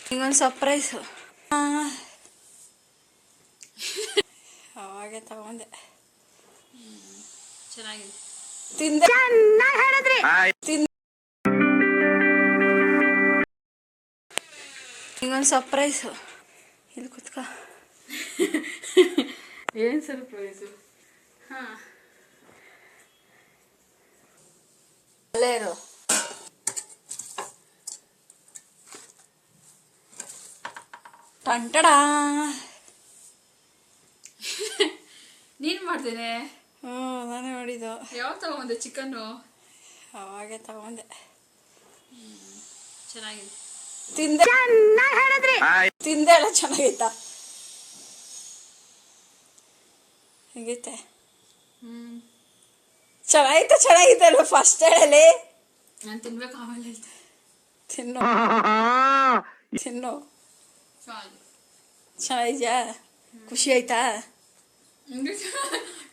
ಹಿಂಗೊಂದು surprise ಅವಾಗೆ ತಗೊಂಡೆ. ಚೆನ್ನಾಗಿದೆ. ತಿಂದೆ ಹಿಂಗೊಂದು ಸರ್ಪ್ರೈಸು. ಇಲ್ಲಿ ಕುತ್ಕ. ಏನು ಸರ್ಪ್ರೈಸು? ಹಾಂ ಅಲ್ಲೇ ಇರು. ಟಂಟಡ ನೀನು ಮಾಡ್ತೇನೆ. ನಾನೇ ಮಾಡಿದ್ದು. ಯಾವಾಗ ತಗೊಂಡೆ ಚಿಕನ್ನು? ಅವಾಗೆ ತಗೊಂಡೆ. ಚೆನ್ನಾಗಿದೆ. ತಿಂದೆ ಎಲ್ಲ ಚೆನ್ನಾಗೈತಾ? ಹೇಗೈತೆ? ಚೆನ್ನಾಗೈತೆ ಅಲ್ವ? ಫಸ್ಟ್ ಹೇಳಲಿ. ನಾನು ತಿನ್ಬೇಕು, ಆಮೇಲೆ ಹೇಳ್ತೆ. ತಿನ್ನು ಚೆನ್ನಾಗಿದ್ಯಾ? ಖುಷಿ ಆಯ್ತಾ?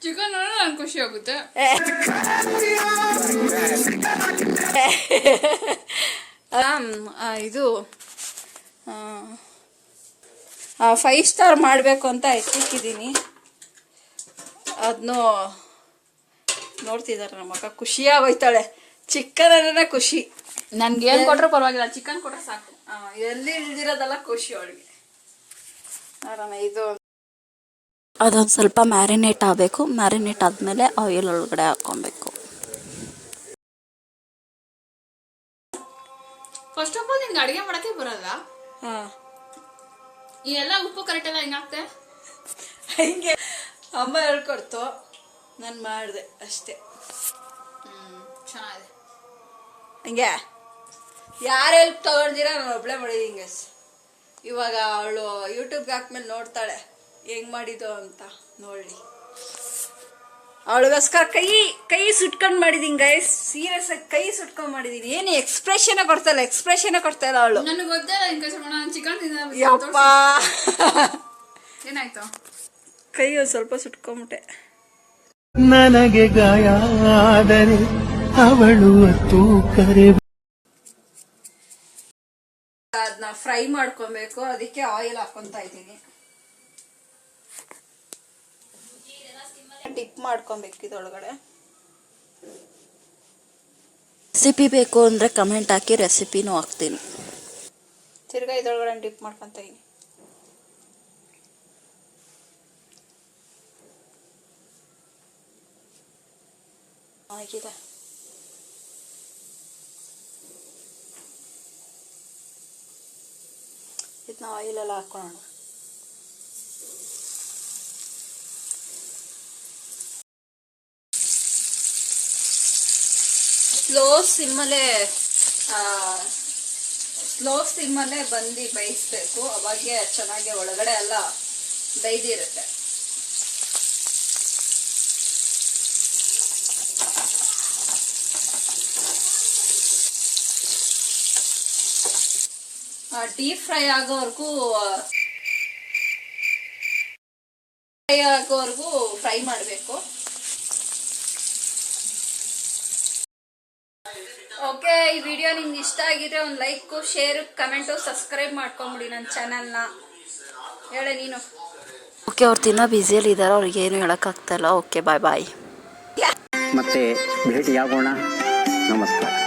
ಚಿಕನ್ ನೋಡಿದ್ರೆ ನಂಗೆ ಖುಷಿ ಆಗುತ್ತೆ. ಇದು 5 ಸ್ಟಾರ್ ಮಾಡಬೇಕು ಅಂತ ಎತ್ತಿಕ್ಕಿದ್ದೀನಿ. ಅದನ್ನು ನೋಡ್ತಿದ್ದಾರೆ ನಮ್ಮ ಅಕ್ಕ. ಖುಷಿಯಾಗೋಯ್ತಾಳೆ. ಚಿಕನ್ ಅಂದ್ರೆ ಖುಷಿ. ನನ್ಗೆ ಏನು ಕೊಟ್ರೂ ಪರವಾಗಿಲ್ಲ, ಚಿಕನ್ ಕೊಟ್ರೆ ಸಾಕು. ಎಲ್ಲಿ ಇಳ್ದಿರೋದೆಲ್ಲ ಖುಷಿ ಅವಳಿಗೆ. ನೋಡೋಣ. ಇದು ಅದೊಂದು ಸ್ವಲ್ಪ ಮ್ಯಾರಿನೇಟ್ ಆಗಬೇಕು. ಮ್ಯಾರಿನೇಟ್ ಆದಮೇಲೆ ಆಯಿಲ್ ಒಳಗಡೆ ಹಾಕ್ಕೊಬೇಕು. ಫಸ್ಟ್ ಆಫ್ ಆಲ್ ನಿನ್ಗೆ ಅಡುಗೆ ಮಾಡೋಕ್ಕೆ ಬರಲ್ಲ. ಹಾಂ, ಈ ಎಲ್ಲ ಉಪ್ಪು ಕರೆಕ್ಟೆಲ್ಲ ಹೆಂಗಾಗ್ತೆ? ಹಿಂಗೆ ಅಮ್ಮ ಹೇಳ್ಕೊಡ್ತು, ನಾನು ಮಾಡಿದೆ ಅಷ್ಟೇ. ಚೆನ್ನಾಗಿದೆ. ಹಿಂಗೆ ಯಾರು ಹೆಲ್ಪ್ ತಗೊಂಡಿರ? ನಾನು ಒಬ್ಬಳೇ ಮಾಡಿದ್ದೀನಿ ಹಿಂಗೆ. ಇವಾಗ ಅವಳು ಯೂಟ್ಯೂಬ್ಗೆ ಹಾಕ್ಮೇಲೆ ನೋಡ್ತಾಳೆ ಹೆಂಗೆ ಮಾಡಿದ್ದು ಅಂತ. ನೋಡಿ, ಅವಳಿಗೋಸ್ಕರ ಕೈ ಸುಟ್ಕೊಂಡು ಮಾಡಿದೀನಿ ಗೈಸ್. ಸೀರಿಯಸ್ ಆಗಿ ಕೈ ಸುಟ್ಕೊಂಡು ಮಾಡಿದೀನಿ. ಏನು ಎಕ್ಸ್ಪ್ರೆಷನ್ ಕೊಡ್ತಾ ಇಲ್ಲ ಅವಳು. ನನಗೆ ಗೊತ್ತಿಲ್ಲ ಚಿಕನ್ ಯಪ್ಪ. ಏನಾಯ್ತು? ಕೈ ಒಂದು ಸ್ವಲ್ಪ ಸುಟ್ಕೊಂಬಿಟ್ಟೆ. ನನಗೆ ಗಾಯ ಆದರೆ ಅವಳು ತೂಕರೆ. ಅದನ್ನ ಫ್ರೈ ಮಾಡ್ಕೊಬೇಕು, ಅದಕ್ಕೆ ಆಯಿಲ್ ಹಾಕೊಂತ ಇದ್ದೀನಿ. ಡಿಪ್ ಮಾಡ್ಕೊಬೇಕು ಇದೊಳಗಡೆ. ರೆಸಿಪಿ ಬೇಕು ಅಂದರೆ ಕಮೆಂಟ್ ಹಾಕಿ, ರೆಸಿಪಿನೂ ಹಾಕ್ತೀನಿ. ತಿರ್ಗಾ ಇದೊಳಗಡೆ ಡಿಪ್ ಮಾಡ್ಕೊತ ಇದ್ದೀನಿ. ಆಗಿದೆ. ಇದನ್ನ ಆಯಿಲೆಲ್ಲ ಹಾಕೊಳ್ಳೋಣ. ಸ್ಲೋ ಸಿಮ್ಮಲ್ಲೇ ಬಂದು ಬೇಯಿಸ್ಬೇಕು. ಅವಾಗೆ ಚೆನ್ನಾಗಿ ಒಳಗಡೆ ಎಲ್ಲ ಬೇಯ್ದಿರುತ್ತೆ. ಡೀಪ್ ಫ್ರೈ ಆಗೋವರೆಗೂ ಫ್ರೈ ಮಾಡಬೇಕು. ಓಕೆ, ಈ ವಿಡಿಯೋ ನಿಮ್ಗೆ ಇಷ್ಟ ಆಗಿದ್ರೆ ಒಂದು ಲೈಕ್, ಶೇರ್, ಕಮೆಂಟು, ಸಬ್ಸ್ಕ್ರೈಬ್ ಮಾಡ್ಕೊಂಬಿಡಿ ನನ್ನ ಚಾನಲ್ನ. ಹೇಳೆ ನೀನು. ಓಕೆ, ಅವ್ರು ತಿನ್ನೋ ಬ್ಯುಸಿಯಲ್ಲಿ ಇದ್ದಾರೆ, ಅವ್ರಿಗೆ ಏನು ಹೇಳೋಕ್ಕಾಗ್ತಾಯಿಲ್ಲ. ಓಕೆ, ಬಾಯ್. ಮತ್ತೆ ಭೇಟಿಯಾಗೋಣ. ನಮಸ್ಕಾರ.